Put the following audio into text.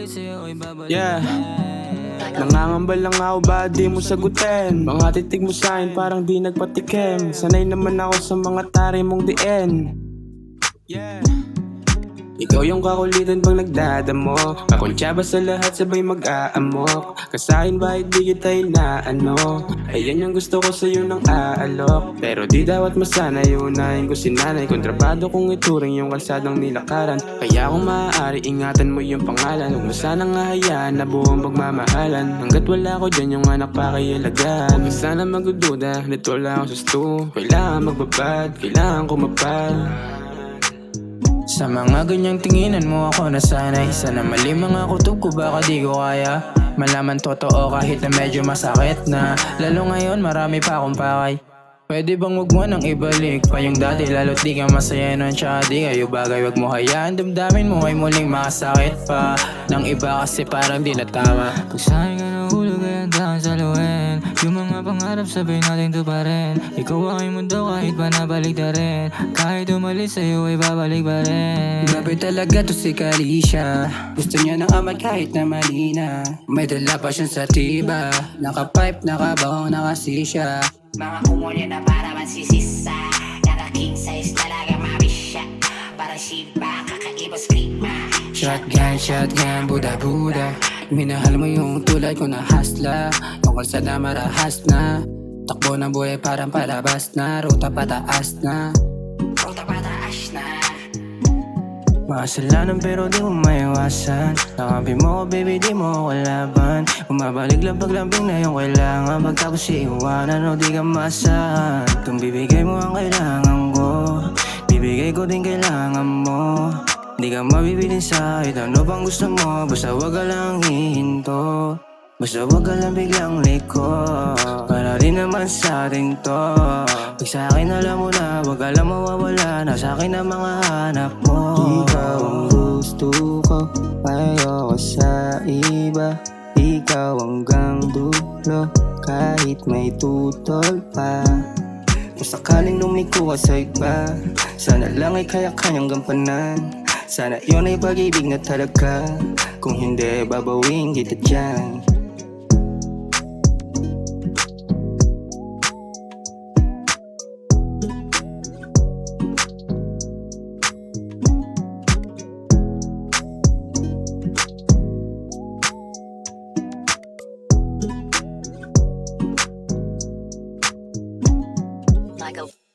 Yeah, nangangamba lang ako ba di mo sagutin. Mga titig mo sa'kin parang di nagpatikim. Sanay naman ako sa mga tari mong diin. Yeah, ikaw yung kakulitan pag nagdadamo. Kakuntsaba sa lahat sabay mag-aamok. Kasahin bahit di kita inaano. Ayan yung gusto ko sa'yo ng aalok. Pero di dapat masanay, unahin ko sinanay. Kontrabado kong ituring yung kalsadang nilakaran. Kaya kung maaari ingatan mo yung pangalan. Huwag mo sanang hahayaan na buong pagmamahalan. Hanggat wala ko dyan yung anak pa kailagan. Huwag sana magdududa, dito lang ako sa stu. Kailangan magbabad, kailangan kumapal. Sa mga ganyang tinginan mo ako nasanay. Sana mali mga kutob ko baka di ko kaya malaman totoo kahit na medyo masakit na. Lalo ngayon marami pa akong pakay. Pwede bang wag mo nang ibalik pa yung dati, lalo't di ka masaya nun tsaka di kayo bagay. Wag mo hayaan damdamin mo ay muling makasakit pa ng iba kasi parang di na tama. Pag sa'kin ka nahulog ay handaan saluhin. Yung mga pangarap sabihin natin to pa rin. Ikaw aking mundo kahit pa nabalik na rin. Kahit umalis sa'yo ay babalik pa rin. Grabe talaga to si Kalisha. Gusto niya ng amat kahit na mali na. May dala pa siya sa tiba. Naka-pipe, nakabaho, nakasisya. Mga kumulyo na para mansisisa. Naka-king size talaga mabisya. Para Shiba, kakaiba skrima. Shotgun, shotgun, buda-buda. Minahal mo yung tulad ko na hasla. Yung kalsada marahas na. Takbo ng buhay parang palabas na. Ruta pataas na. Ruta pataas na. Makasalanan pero di mo maiwasan. Nakampi mo ko baby di mo ako kalaban. Bumabalik lang paglambing na yung kailangan. Pagtapos iiwanan o di ka maasahan. Kung bibigay mo ang kailangan ko, bibigay ko din kailangan mo. Di ka mabibilin sa kahit ano bang gusto mo. Basta wag ka lang hihinto. Basta wag ka lang biglang liko. Para rin naman sa atin to. Pag sa'kin alam mo na, wag ka lang mawawala. Nasa akin ang mga hanap mo. Ikaw ang gusto ko, ayoko sa iba. Ikaw hanggang dulo, kahit may tutol pa. Kung sakaling lumiko ka sa iba, sana lang ay kaya kanyang gampanan. Sana yun ay pag-ibig na talaga. Kung hindi, babawin kita dyan. Michael.